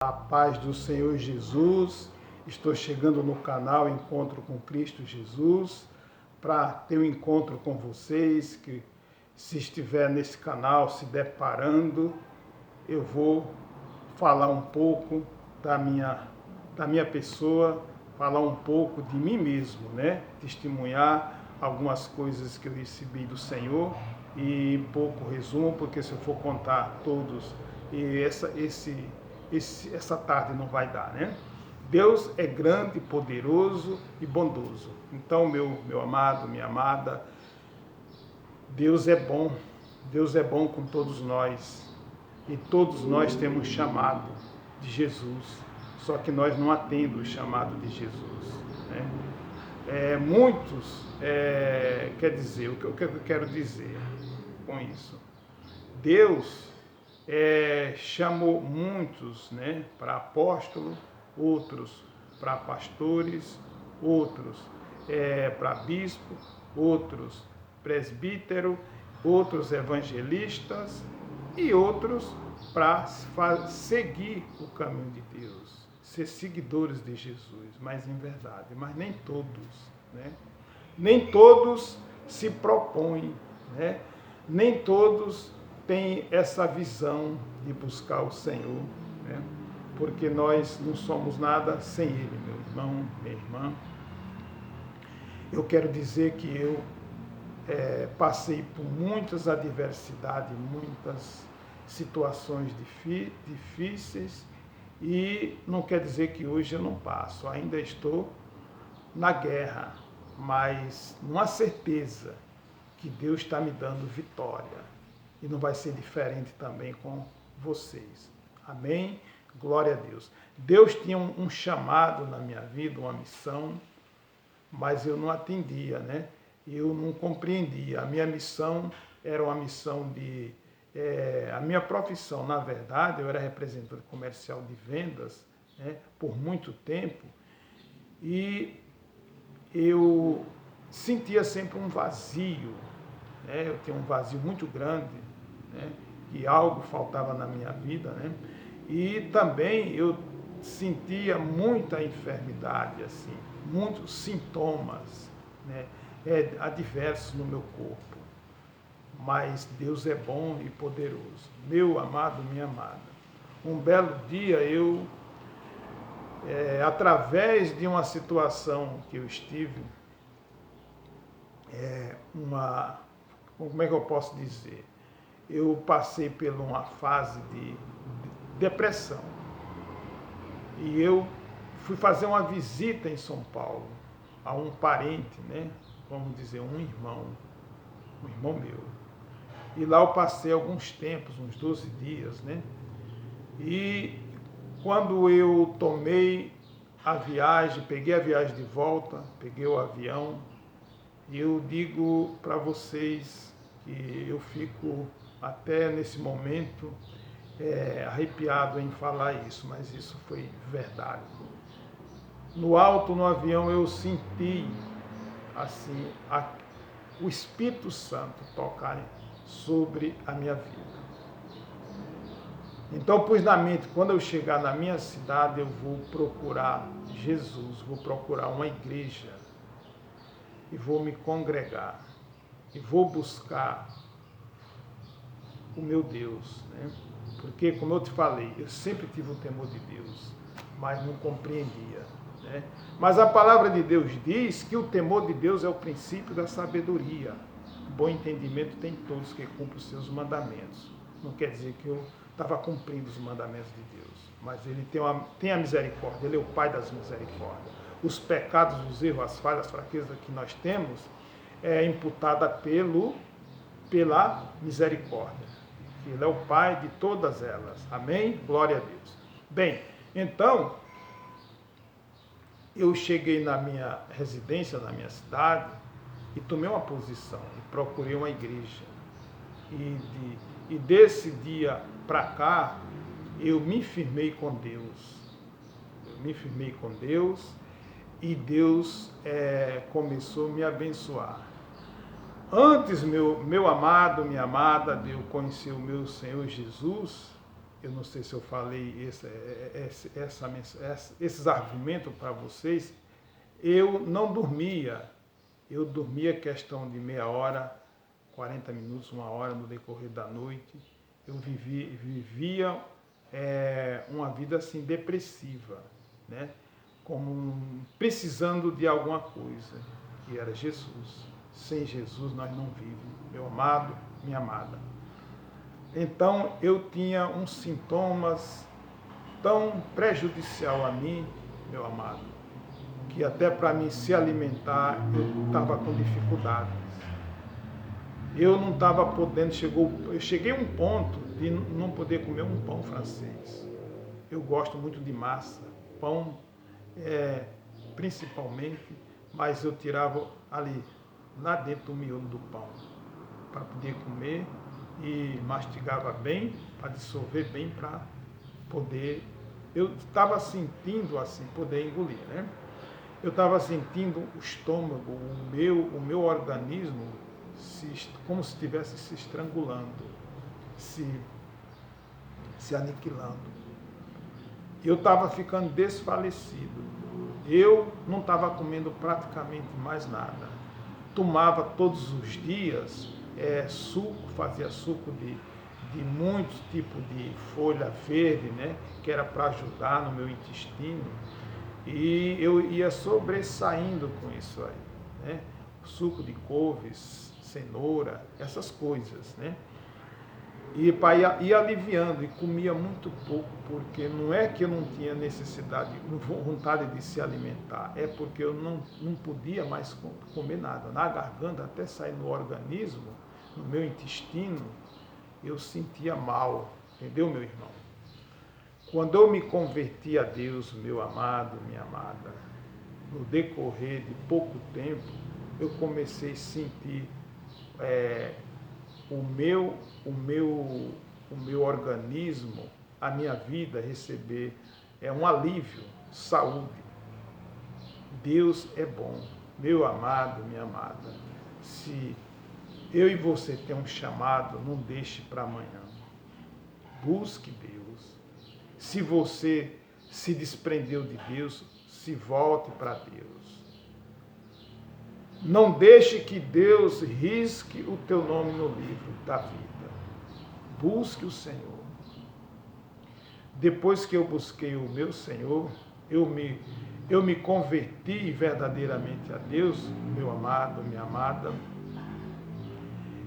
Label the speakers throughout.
Speaker 1: A paz do Senhor Jesus, estou chegando no canal Encontro com Cristo Jesus para ter um encontro com vocês, que se estiver nesse canal se deparando, eu vou falar um pouco da minha pessoa, falar um pouco de mim mesmo, né? Testemunhar algumas coisas que eu recebi do Senhor e pouco resumo, porque se eu for contar todos, e essa tarde não vai dar, né? Deus é grande, poderoso e bondoso. Então, meu amado, minha amada, Deus é bom com todos nós. E todos nós temos chamado de Jesus, só que nós não atendemos o chamado de Jesus, né? Quer dizer, o que eu quero dizer com isso? Deus chamou muitos, né, para apóstolo, outros para pastores, outros para bispo, outros presbítero, outros evangelistas e outros para seguir o caminho de Deus, ser seguidores de Jesus, mas em verdade, mas nem todos, né? Nem todos se propõem, né? Nem todos têm essa visão de buscar o Senhor, né? Porque nós não somos nada sem Ele, meu irmão, minha irmã. Eu quero dizer que eu passei por muitas adversidades, muitas situações difíceis, e não quer dizer que hoje eu não passo, ainda estou na guerra, mas numa certeza que Deus está me dando vitória, e não vai ser diferente também com vocês. Amém? Glória a Deus. Deus tinha um chamado na minha vida, uma missão, mas eu não atendia, né? Eu não compreendia. A minha missão era uma missão de... a minha profissão, na verdade, eu era representante comercial de vendas, né, por muito tempo, e eu sentia sempre um vazio, né? Eu tinha um vazio muito grande, né, que algo faltava na minha vida, né? E também eu sentia muita enfermidade, assim, muitos sintomas, né, adversos no meu corpo. Mas Deus é bom e poderoso. Meu amado, minha amada, um belo dia eu, através de uma situação que eu estive, como é que eu posso dizer? Eu passei por uma fase de depressão. E eu fui fazer uma visita em São Paulo a um parente, né? Vamos dizer, um irmão meu. E lá eu passei alguns tempos, uns 12 dias, né? E quando eu tomei a viagem, peguei a viagem de volta, peguei o avião, e eu digo para vocês que eu fico até nesse momento arrepiado em falar isso, mas isso foi verdade. No alto, no avião, eu senti assim, o Espírito Santo tocar sobre a minha vida. Então pus na mente, quando eu chegar na minha cidade, eu vou procurar Jesus, vou procurar uma igreja e vou me congregar e vou buscar o meu Deus, né? Porque, como eu te falei, eu sempre tive o temor de Deus, mas não compreendia, né? Mas a palavra de Deus diz que o temor de Deus é o princípio da sabedoria. Bom entendimento tem todos que cumprem os seus mandamentos. Não quer dizer que eu estava cumprindo os mandamentos de Deus, mas Ele tem a misericórdia, Ele é o Pai das misericórdias. Os pecados, os erros, as falhas, as fraquezas que nós temos é imputada pela misericórdia. Ele é o Pai de todas elas. Amém? Glória a Deus. Bem, então, eu cheguei na minha residência, na minha cidade, e tomei uma posição, e procurei uma igreja. E desse dia para cá, eu me firmei com Deus. Eu me firmei com Deus, e Deus começou a me abençoar. Antes, meu amado, minha amada, de eu conhecer o meu Senhor Jesus, eu não sei se eu falei esses argumentos para vocês, eu não dormia. Eu dormia questão de meia hora, 40 minutos, uma hora no decorrer da noite. Eu vivia uma vida assim depressiva, né? Como precisando de alguma coisa, que era Jesus. Sem Jesus nós não vivemos, meu amado, minha amada. Então eu tinha uns sintomas tão prejudicial a mim, meu amado, que até para mim se alimentar eu estava com dificuldades. Eu não estava podendo, eu cheguei a um ponto de não poder comer um pão francês. Eu gosto muito de massa, pão principalmente, mas eu tirava ali, lá dentro do miolo do pão, para poder comer e mastigava bem, para dissolver bem, para poder... Eu estava sentindo assim, poder engolir, né? Eu estava sentindo o estômago, o meu organismo, como se estivesse se estrangulando, se aniquilando. Eu estava ficando desfalecido. Eu não estava comendo praticamente mais nada. Tomava todos os dias suco, fazia suco de muitos tipos de folha verde, né, que era para ajudar no meu intestino. E eu ia sobressaindo com isso aí, né? Suco de couves, cenoura, essas coisas, né? E para ir aliviando, e comia muito pouco, porque não é que eu não tinha necessidade, vontade de se alimentar, é porque eu não podia mais comer nada. Na garganta, até sair no organismo, no meu intestino, eu sentia mal, entendeu, meu irmão? Quando eu me converti a Deus, meu amado, minha amada, no decorrer de pouco tempo, eu comecei a sentir o meu organismo, a minha vida receber um alívio, saúde. Deus é bom, meu amado, minha amada. Se eu e você tem um chamado, não deixe para amanhã. Busque Deus. Se você se desprendeu de Deus, se volte para Deus. Não deixe que Deus risque o teu nome no livro da vida. Busque o Senhor. Depois que eu busquei o meu Senhor, eu me converti verdadeiramente a Deus, meu amado, minha amada.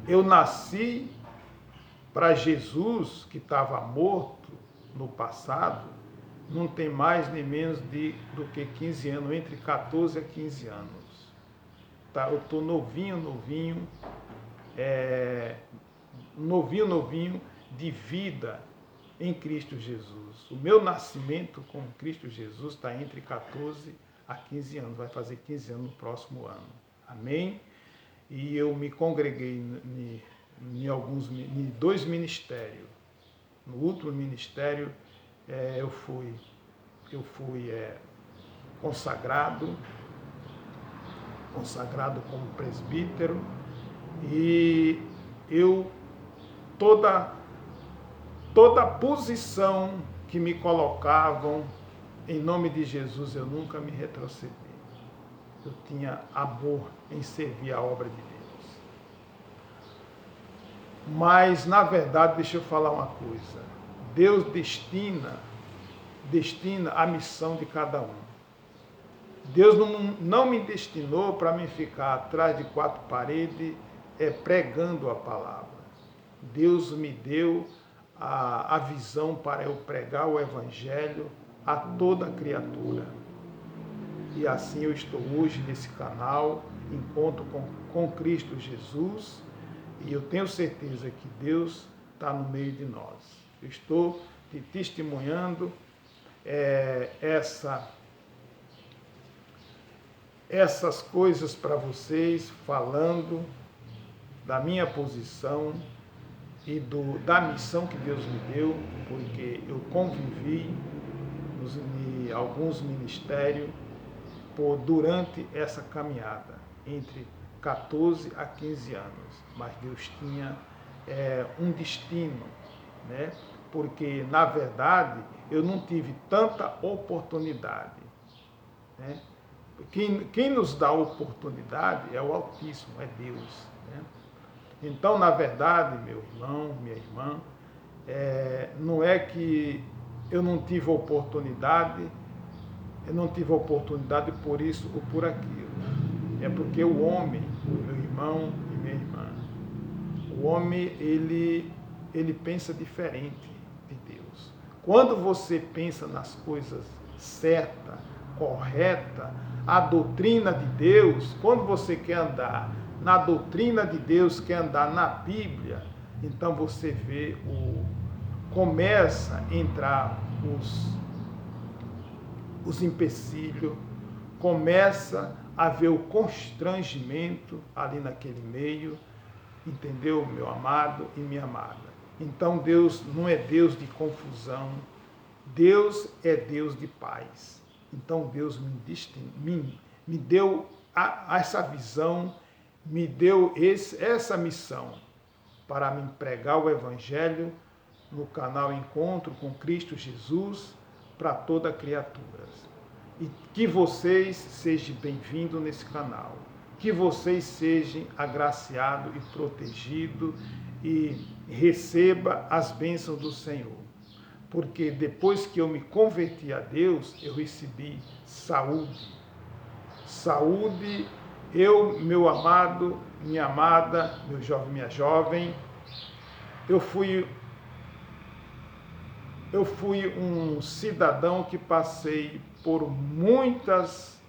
Speaker 1: Eu nasci para Jesus, que estava morto no passado, não tem mais nem menos do que 15 anos, entre 14 a 15 anos. Tá? Eu estou novinho de vida em Cristo Jesus. O meu nascimento com Cristo Jesus está entre 14 a 15 anos, vai fazer 15 anos no próximo ano. Amém? E eu me congreguei em 2 ministérios. No último ministério eu fui consagrado como presbítero, e toda posição que me colocavam, em nome de Jesus, eu nunca me retrocedi. Eu tinha amor em servir a obra de Deus. Mas, na verdade, deixa eu falar uma coisa. Deus destina a missão de cada um. Deus não me destinou para me ficar atrás de 4 paredes pregando a palavra. Deus me deu a visão para eu pregar o Evangelho a toda criatura. E assim eu estou hoje nesse canal, Encontro com Cristo Jesus, e eu tenho certeza que Deus está no meio de nós. Eu estou te testemunhando essas coisas para vocês, falando da minha posição e da missão que Deus me deu, porque eu convivi em alguns ministérios durante essa caminhada, entre 14 a 15 anos. Mas Deus tinha um destino, né? porque, na verdade, eu não tive tanta oportunidade. Né? Quem nos dá oportunidade é o Altíssimo, é Deus. Né? Então, na verdade, meu irmão, minha irmã, não é que eu não tive oportunidade por isso ou por aquilo. É porque o homem, meu irmão e minha irmã, o homem, ele pensa diferente de Deus. Quando você pensa nas coisas certas, corretas, a doutrina de Deus, quando você quer andar na doutrina de Deus, quer andar na Bíblia, então você vê começa a entrar os empecilhos, começa a ver o constrangimento ali naquele meio, entendeu, meu amado e minha amada? Então Deus não é Deus de confusão, Deus é Deus de paz. Então Deus me deu essa visão, me deu essa missão para me pregar o Evangelho no canal Encontro com Cristo Jesus para toda criatura. E que vocês sejam bem-vindos nesse canal, que vocês sejam agraciados e protegidos e receba as bênçãos do Senhor. Porque depois que eu me converti a Deus, eu recebi saúde. Saúde, meu amado, minha amada, meu jovem, minha jovem, eu fui um cidadão que passei por muitas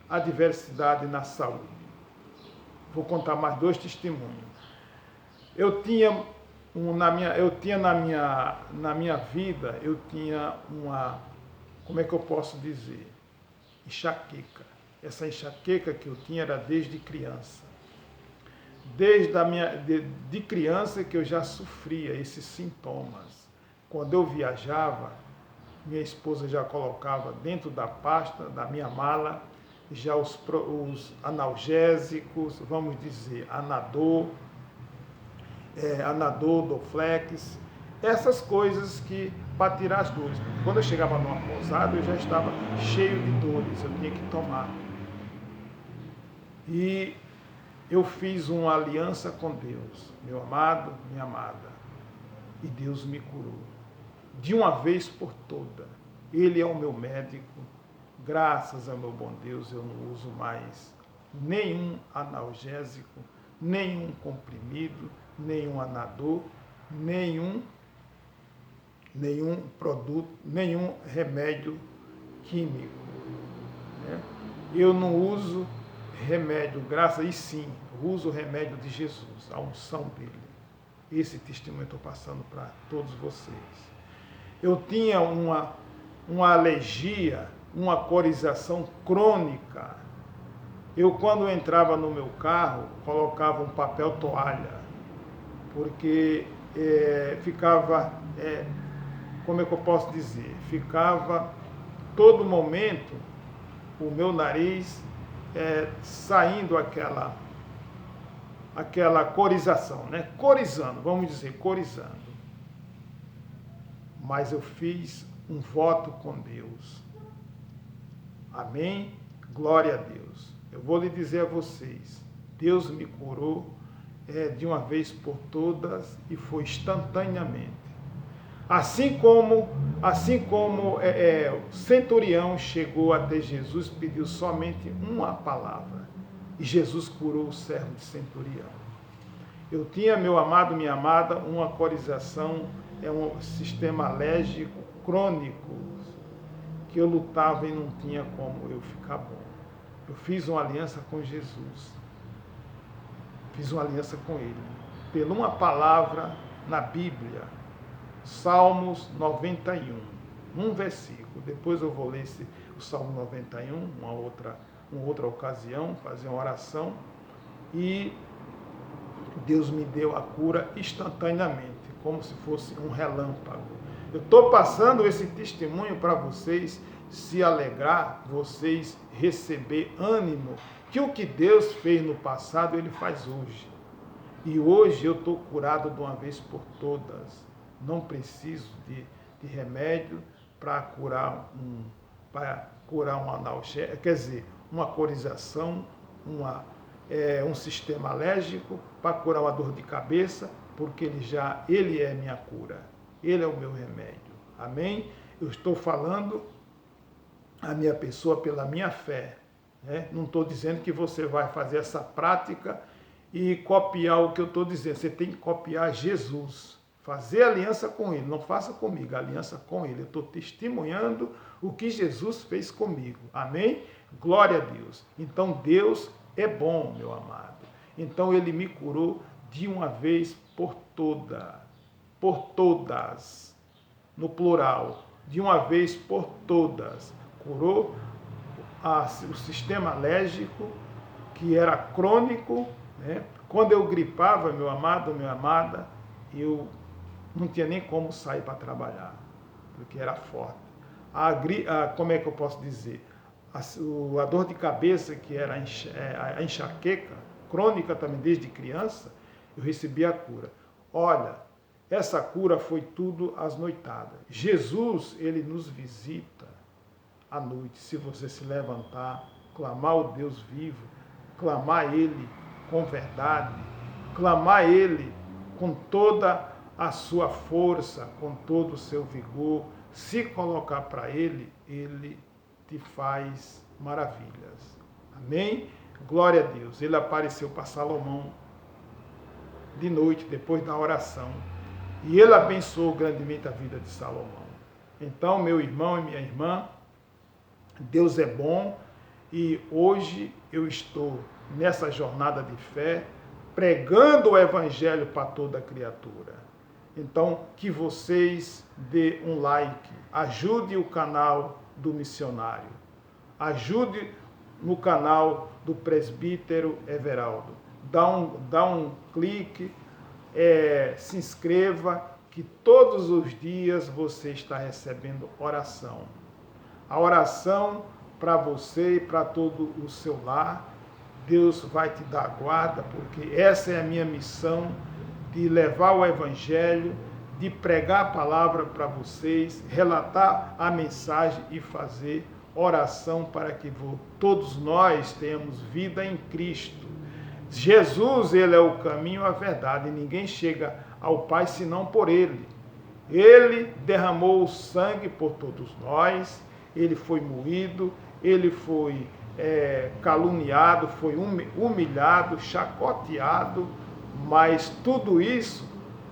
Speaker 1: adversidades na saúde. Vou contar mais 2 testemunhos. Eu tinha na minha vida, eu tinha uma, como é que eu posso dizer? Enxaqueca. Essa enxaqueca que eu tinha era desde criança. De criança que eu já sofria esses sintomas. Quando eu viajava, minha esposa já colocava dentro da pasta da minha mala já os analgésicos, vamos dizer, Anador, Doflex, essas coisas que para tirar as dores. Quando eu chegava numa pousada, eu já estava cheio de dores, eu tinha que tomar. E eu fiz uma aliança com Deus, meu amado, minha amada, e Deus me curou. De uma vez por toda. Ele é o meu médico. Graças ao meu bom Deus, eu não uso mais nenhum analgésico, nenhum comprimido, nenhum Anador, nenhum produto, nenhum remédio químico. Né? Eu não uso remédio, e sim, uso o remédio de Jesus, a unção dele. Esse testemunho eu estou passando para todos vocês. Eu tinha uma alergia, uma corização crônica. Eu, quando entrava no meu carro, colocava um papel toalha, porque ficava, como é que eu posso dizer? Ficava, todo momento, o meu nariz saindo aquela corização, né? Corizando, vamos dizer, corizando. Mas eu fiz um voto com Deus. Amém? Glória a Deus. Eu vou lhe dizer a vocês, Deus me curou de uma vez por todas e foi instantaneamente. Assim como o centurião chegou até Jesus, pediu somente uma palavra. E Jesus curou o servo de centurião. Eu tinha, meu amado, minha amada, uma corização, um sistema alérgico crônico, que eu lutava e não tinha como eu ficar bom. Eu fiz uma aliança com Jesus. Fiz uma aliança com Ele. Pela uma palavra na Bíblia, Salmos 91, um versículo. Depois eu vou ler o Salmo 91, uma outra ocasião, fazer uma oração. E Deus me deu a cura instantaneamente, como se fosse um relâmpago. Eu estou passando esse testemunho para vocês se alegrar, vocês receber ânimo, que o que Deus fez no passado, Ele faz hoje. E hoje eu estou curado de uma vez por todas. não preciso de remédio para curar um analgésico, quer dizer, uma corização, um sistema alérgico, para curar uma dor de cabeça, porque ele é minha cura, ele é o meu remédio. Amém? Eu estou falando a minha pessoa pela minha fé. Né? Não estou dizendo que você vai fazer essa prática e copiar o que eu estou dizendo. Você tem que copiar Jesus. Fazer aliança com Ele. Não faça comigo, aliança com Ele. Eu estou testemunhando o que Jesus fez comigo. Amém? Glória a Deus. Então Deus é bom, meu amado. Então Ele me curou de uma vez por todas, no plural, de uma vez por todas. Curou o sistema alérgico, que era crônico, né? Quando eu gripava, meu amado, minha amada, eu não tinha nem como sair para trabalhar, porque era forte. Como é que eu posso dizer? A dor de cabeça, que era a enxaqueca, crônica também desde criança, eu recebi a cura. Olha, essa cura foi tudo às noitadas. Jesus, ele nos visita à noite, se você se levantar, clamar o Deus vivo, clamar Ele com verdade, clamar Ele com toda a sua força, com todo o seu vigor, se colocar para Ele, Ele te faz maravilhas. Amém? Glória a Deus. Ele apareceu para Salomão de noite, depois da oração, e ele abençoou grandemente a vida de Salomão. Então, meu irmão e minha irmã, Deus é bom, e hoje eu estou nessa jornada de fé, pregando o Evangelho para toda criatura. Então, que vocês dê um like, ajude o canal do missionário, ajude no canal do presbítero Everaldo. Dá um clique, se inscreva, que todos os dias você está recebendo oração. A oração para você e para todo o seu lar. Deus vai te dar guarda, porque essa é a minha missão, de levar o Evangelho, de pregar a palavra para vocês, relatar a mensagem e fazer oração para que todos nós tenhamos vida em Cristo. Jesus, ele é o caminho, a verdade, e ninguém chega ao Pai senão por ele. Ele derramou o sangue por todos nós, ele foi moído, ele foi caluniado, foi humilhado, chacoteado, mas tudo isso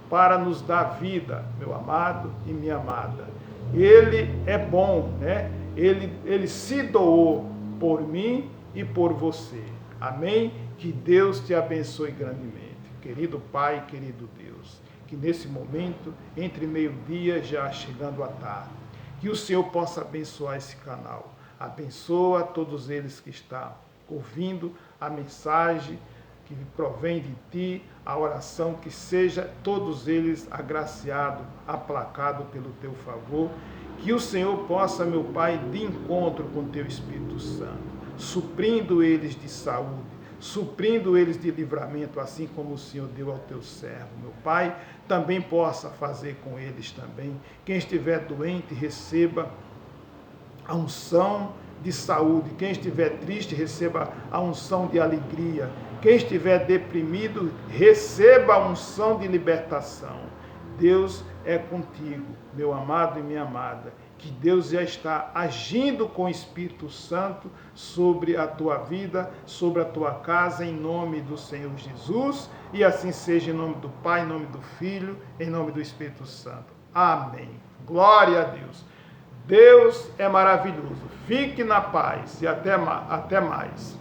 Speaker 1: para nos dar vida, meu amado e minha amada. Ele é bom, né? Ele se doou por mim e por você. Amém? Que Deus te abençoe grandemente. Querido Pai, querido Deus, que nesse momento, entre meio-dia já chegando à tarde, que o Senhor possa abençoar esse canal. Abençoa todos eles que estão ouvindo a mensagem que provém de Ti, a oração, que seja todos eles agraciados, aplacados pelo Teu favor. Que o Senhor possa, meu Pai, de encontro com Teu Espírito Santo, suprindo eles de saúde, suprindo eles de livramento, assim como o Senhor deu ao Teu servo, meu Pai, também possa fazer com eles também. Quem estiver doente, receba a unção de saúde. Quem estiver triste, receba a unção de alegria. Quem estiver deprimido, receba a unção de libertação. Deus é contigo, meu amado e minha amada. Que Deus já está agindo com o Espírito Santo sobre a tua vida, sobre a tua casa, em nome do Senhor Jesus. E assim seja, em nome do Pai, em nome do Filho, em nome do Espírito Santo. Amém. Glória a Deus. Deus é maravilhoso. Fique na paz e até mais.